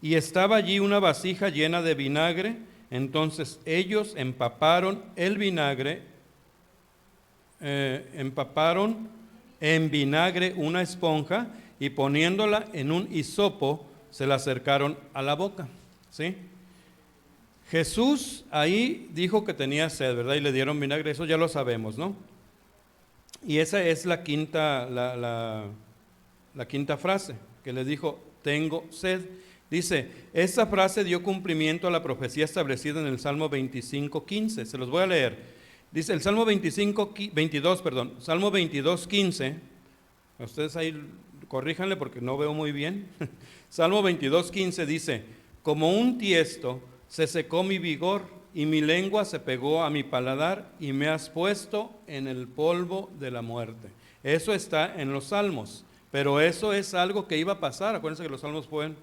Speaker 1: y estaba allí una vasija llena de vinagre. Entonces ellos empaparon el vinagre, empaparon en vinagre una esponja y poniéndola en un hisopo se la acercaron a la boca, ¿sí? Jesús ahí dijo que tenía sed, ¿verdad? Y le dieron vinagre, eso ya lo sabemos, ¿no? Y esa es la quinta frase que le dijo, tengo sed. Dice, esta frase dio cumplimiento a la profecía establecida en el Salmo 25:15. Se los voy a leer. Dice el Salmo 22:15. Ustedes ahí corríjanle porque no veo muy bien. Salmo 22:15 dice, como un tiesto se secó mi vigor y mi lengua se pegó a mi paladar y me has puesto en el polvo de la muerte. Eso está en los Salmos, pero eso es algo que iba a pasar. Acuérdense que los Salmos pueden,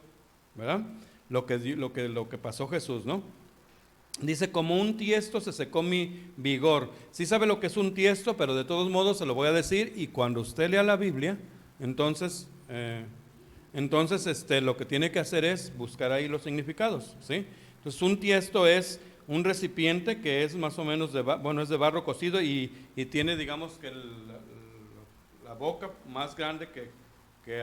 Speaker 1: ¿verdad? Lo que pasó Jesús, ¿no? Dice, como un tiesto se secó mi vigor. Sí sabe lo que es un tiesto, pero de todos modos se lo voy a decir, y cuando usted lea la Biblia, entonces lo que tiene que hacer es buscar ahí los significados, ¿sí? Entonces un tiesto es un recipiente que es más o menos es de barro cocido y tiene, digamos, que la boca más grande que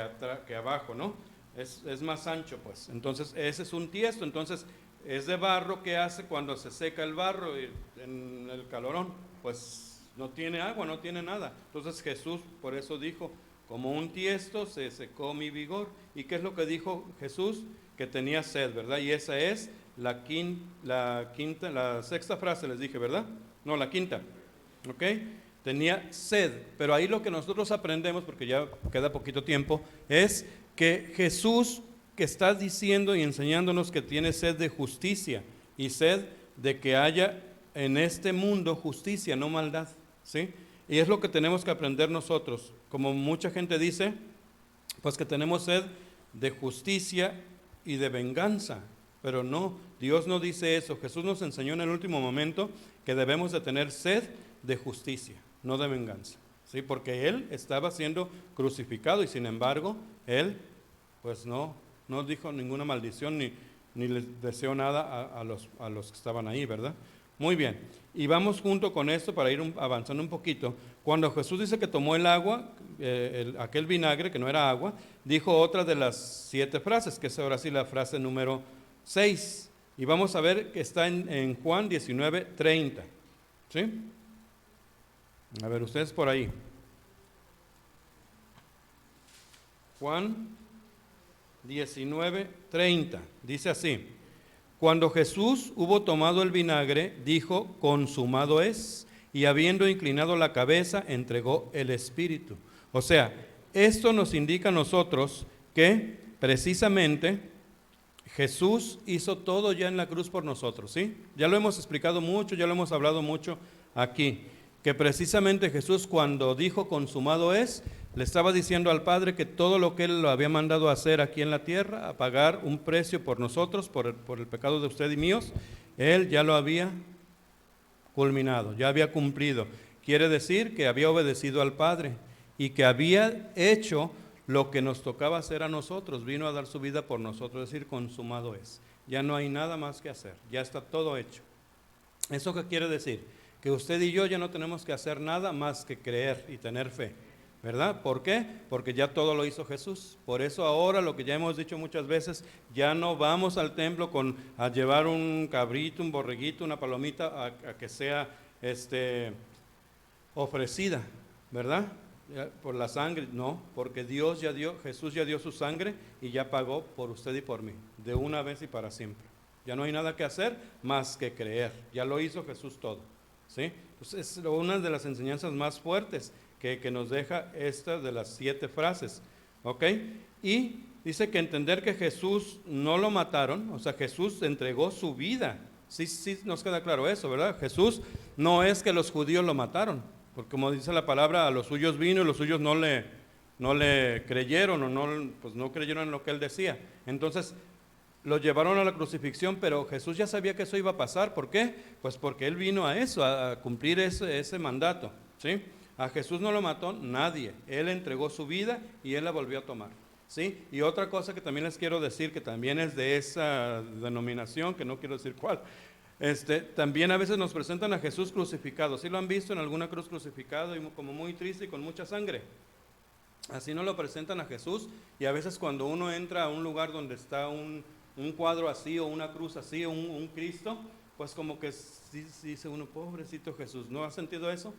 Speaker 1: abajo, ¿no? Es más ancho, pues. Entonces ese es un tiesto. Entonces es de barro. ¿Qué hace cuando se seca el barro en el calorón? Pues no tiene agua, no tiene nada. Entonces Jesús por eso dijo, como un tiesto se secó mi vigor. ¿Y qué es lo que dijo Jesús? Que tenía sed, ¿verdad? Y esa es la sexta frase, les dije, ¿verdad? No, la quinta, ¿ok? Tenía sed, pero ahí lo que nosotros aprendemos, porque ya queda poquito tiempo, es que Jesús que está diciendo y enseñándonos que tiene sed de justicia y sed de que haya en este mundo justicia, no maldad, ¿sí? Y es lo que tenemos que aprender nosotros. Como mucha gente dice, pues que tenemos sed de justicia y de venganza, pero no, Dios no dice eso. Jesús nos enseñó en el último momento que debemos de tener sed de justicia, no de venganza, ¿sí? Porque Él estaba siendo crucificado y sin embargo, Él pues no dijo ninguna maldición ni les deseó nada a los que estaban ahí, ¿verdad? Muy bien, y vamos junto con esto para ir avanzando un poquito. Cuando Jesús dice que tomó el agua, aquel vinagre que no era agua, dijo otra de las 7 frases, que es ahora sí la frase número 6. Y vamos a ver que está en Juan 19:30. ¿Sí? A ver, ustedes por ahí. Juan 19:30. Dice así. Cuando Jesús hubo tomado el vinagre, dijo, consumado es, y habiendo inclinado la cabeza, entregó el Espíritu. O sea, esto nos indica a nosotros que precisamente Jesús hizo todo ya en la cruz por nosotros, ¿sí? Ya lo hemos explicado mucho, ya lo hemos hablado mucho aquí, que precisamente Jesús cuando dijo consumado es, le estaba diciendo al Padre que todo lo que Él lo había mandado a hacer aquí en la tierra, a pagar un precio por nosotros, por el pecado de usted y míos, Él ya lo había culminado, ya había cumplido. Quiere decir que había obedecido al Padre y que había hecho lo que nos tocaba hacer a nosotros, vino a dar su vida por nosotros, es decir, consumado es. Ya no hay nada más que hacer, ya está todo hecho. ¿Eso qué quiere decir? Que usted y yo ya no tenemos que hacer nada más que creer y tener fe, ¿verdad? ¿Por qué? Porque ya todo lo hizo Jesús. Por eso ahora, lo que ya hemos dicho muchas veces, ya no vamos al templo a llevar un cabrito, un borreguito, una palomita a que sea ofrecida, ¿verdad? Por la sangre, no, porque Jesús ya dio su sangre y ya pagó por usted y por mí, de una vez y para siempre. Ya no hay nada que hacer más que creer, ya lo hizo Jesús todo, ¿sí? Entonces es una de las enseñanzas más fuertes que nos deja esta de las 7 frases, ¿ok? Y dice que entender que Jesús no lo mataron, o sea, Jesús entregó su vida, sí nos queda claro eso, ¿verdad? Jesús no es que los judíos lo mataron, porque como dice la palabra, a los suyos vino y los suyos no le creyeron o no creyeron en lo que Él decía. Entonces lo llevaron a la crucifixión, pero Jesús ya sabía que eso iba a pasar. ¿Por qué? Pues porque Él vino a eso, a cumplir ese mandato, ¿sí? A Jesús no lo mató nadie, Él entregó su vida y Él la volvió a tomar. ¿sí? Y otra cosa que también les quiero decir, que también es de esa denominación, que no quiero decir cuál, también a veces nos presentan a Jesús crucificado. ¿Sí lo han visto en alguna cruz crucificado y como muy triste y con mucha sangre? Así nos lo presentan a Jesús, y a veces cuando uno entra a un lugar donde está un cuadro así o una cruz así o un Cristo, pues como que sí dice uno, pobrecito Jesús. ¿No ha sentido eso?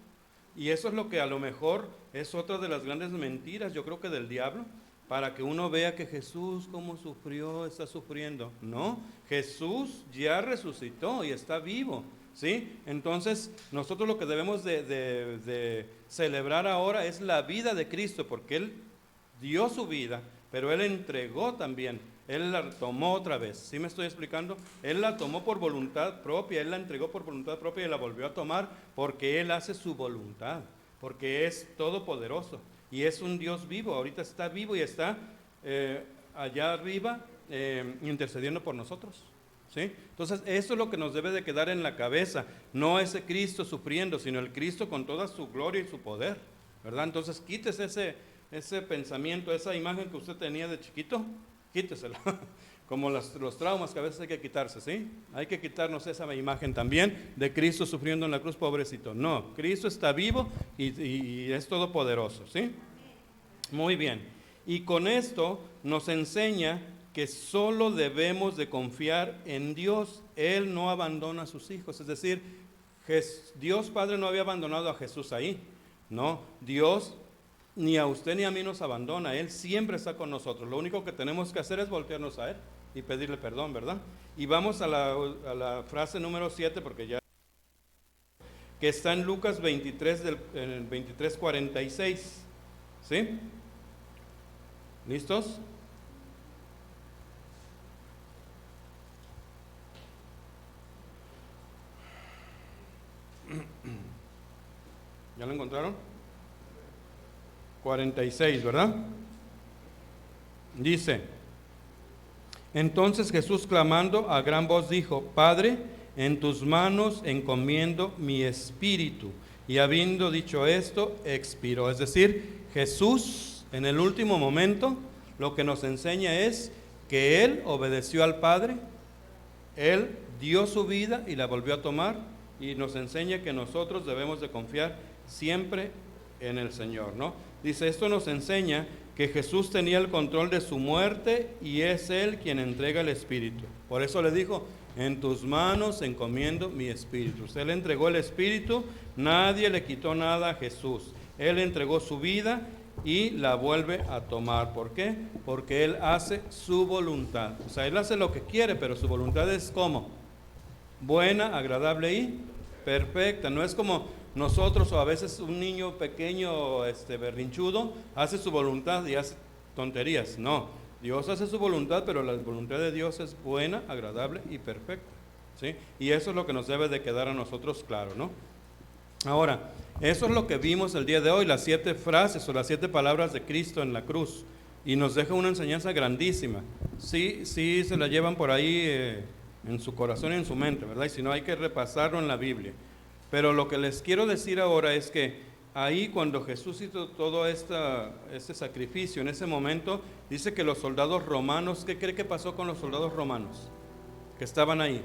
Speaker 1: Y eso es lo que a lo mejor es otra de las grandes mentiras, yo creo que del diablo, para que uno vea que Jesús cómo sufrió, está sufriendo. No, Jesús ya resucitó y está vivo, ¿sí? Entonces nosotros lo que debemos de celebrar ahora es la vida de Cristo, porque Él dio su vida, pero Él entregó también. Él la tomó otra vez. ¿Sí me estoy explicando? Él la tomó por voluntad propia, Él la entregó por voluntad propia y la volvió a tomar porque Él hace su voluntad, porque es todopoderoso y es un Dios vivo. Ahorita está vivo y está allá arriba intercediendo por nosotros, ¿sí? Entonces eso es lo que nos debe de quedar en la cabeza, no ese Cristo sufriendo, sino el Cristo con toda su gloria y su poder, ¿verdad? Entonces quítese ese pensamiento, esa imagen que usted tenía de chiquito, quítesela, como los traumas que a veces hay que quitarse, ¿sí? Hay que quitarnos esa imagen también de Cristo sufriendo en la cruz, pobrecito. No, Cristo está vivo y es todopoderoso, ¿sí? Muy bien. Y con esto nos enseña que solo debemos de confiar en Dios. Él no abandona a sus hijos, es decir, Dios Padre no había abandonado a Jesús ahí, no, Dios ni a usted ni a mí nos abandona, Él siempre está con nosotros. Lo único que tenemos que hacer es voltearnos a Él y pedirle perdón, ¿verdad? Y vamos a la frase número 7, porque ya, que está en Lucas 23, en el 23:46, ¿sí? ¿Listos? ¿Ya lo encontraron? 46, ¿verdad? Dice: entonces Jesús, clamando a gran voz, dijo: Padre, en tus manos encomiendo mi espíritu. Y habiendo dicho esto, expiró. Es decir, Jesús en el último momento lo que nos enseña es que Él obedeció al Padre, Él dio su vida y la volvió a tomar, y nos enseña que nosotros debemos de confiar siempre en el Señor, ¿no? Dice, esto nos enseña que Jesús tenía el control de su muerte y es Él quien entrega el Espíritu. Por eso le dijo: en tus manos encomiendo mi espíritu. Usted le entregó el Espíritu, nadie le quitó nada a Jesús. Él entregó su vida y la vuelve a tomar. ¿Por qué? Porque Él hace su voluntad. O sea, Él hace lo que quiere, pero su voluntad es ¿cómo? Buena, agradable y perfecta. No es como nosotros, o a veces un niño pequeño berrinchudo hace su voluntad y hace tonterías. No, Dios hace su voluntad, pero la voluntad de Dios es buena, agradable y perfecta, ¿sí? Y eso es lo que nos debe de quedar a nosotros claro, ¿no? Ahora, eso es lo que vimos el día de hoy, las 7 frases o las 7 palabras de Cristo en la cruz, y nos deja una enseñanza grandísima. Sí, se la llevan por ahí en su corazón y en su mente, ¿verdad? Y si no, hay que repasarlo en la Biblia. Pero lo que les quiero decir ahora es que ahí, cuando Jesús hizo todo este sacrificio, en ese momento, dice que los soldados romanos, ¿qué cree que pasó con los soldados romanos que estaban ahí?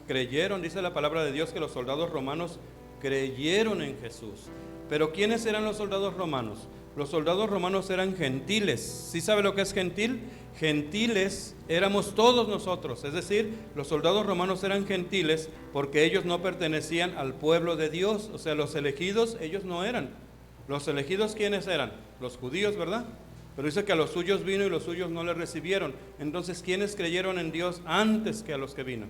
Speaker 1: Creyeron, dice la palabra de Dios, que los soldados romanos creyeron en Jesús. Pero ¿quiénes eran los soldados romanos? Los soldados romanos eran gentiles. ¿Sí sabe lo que es gentil? Gentiles éramos todos nosotros, es decir, los soldados romanos eran gentiles porque ellos no pertenecían al pueblo de Dios, o sea, los elegidos ellos no eran. Los elegidos, ¿quiénes eran? Los judíos, ¿verdad? Pero dice que a los suyos vino y los suyos no le recibieron. Entonces, ¿quiénes creyeron en Dios antes que a los que vino?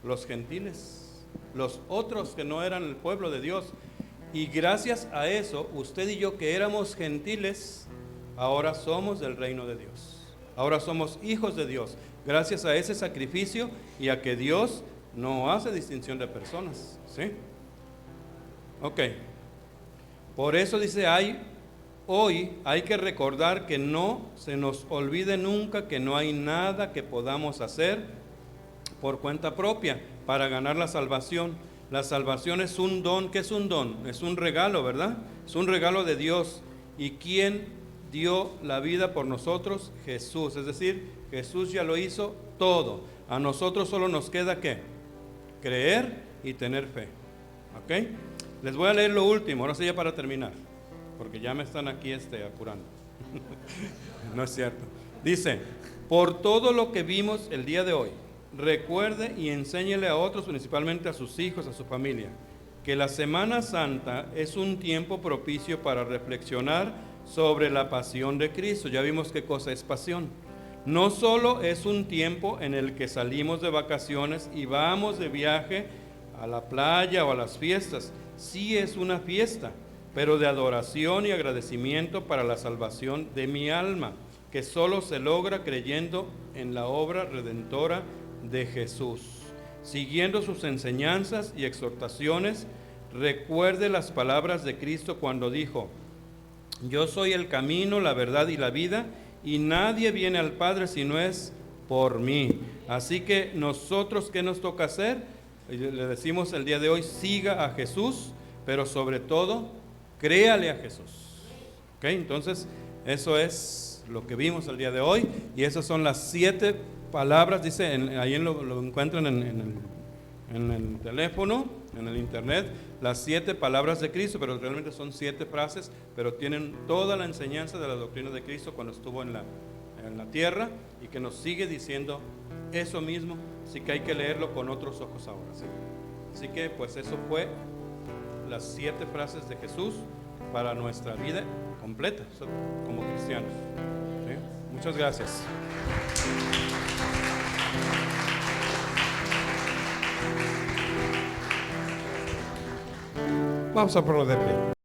Speaker 1: Los gentiles, los otros que no eran el pueblo de Dios. Y gracias a eso, usted y yo, que éramos gentiles, ahora somos del reino de Dios. Ahora somos hijos de Dios, gracias a ese sacrificio y a que Dios no hace distinción de personas, ¿sí? Ok. Por eso dice, hoy hay que recordar que no se nos olvide nunca que no hay nada que podamos hacer por cuenta propia para ganar la salvación. La salvación es un don. ¿Qué es un don? Es un regalo, ¿verdad? Es un regalo de Dios. ¿Y quién dio la vida por nosotros Jesús. Es decir, Jesús ya lo hizo todo. A nosotros solo nos queda ¿qué? Creer y tener fe. ¿Ok? Les voy a leer lo último, ahora sí ya para terminar, porque ya me están aquí apurando. No es cierto. Dice, por todo lo que vimos el día de hoy, recuerde y enséñele a otros, principalmente a sus hijos, a su familia, que la Semana Santa es un tiempo propicio para reflexionar sobre la pasión de Cristo. Ya vimos qué cosa es pasión. No solo es un tiempo en el que salimos de vacaciones y vamos de viaje a la playa o a las fiestas. Sí es una fiesta, pero de adoración y agradecimiento para la salvación de mi alma, que solo se logra creyendo en la obra redentora de Jesús. Siguiendo sus enseñanzas y exhortaciones, recuerde las palabras de Cristo cuando dijo: yo soy el camino, la verdad y la vida, y nadie viene al Padre si no es por mí. Así que nosotros, ¿qué nos toca hacer? Le decimos el día de hoy, siga a Jesús, pero sobre todo, créale a Jesús. ¿Ok? Entonces, eso es lo que vimos el día de hoy, y esas son las 7 palabras, dice, ahí lo encuentran en el teléfono, en el internet, las 7 palabras de Cristo, pero realmente son 7 frases, pero tienen toda la enseñanza de la doctrina de Cristo cuando estuvo en la tierra, y que nos sigue diciendo eso mismo, así que hay que leerlo con otros ojos ahora, ¿sí? Así que pues eso fue las 7 frases de Jesús para nuestra vida completa como cristianos, ¿sí? Muchas gracias. Vamos a ponerlo de pie.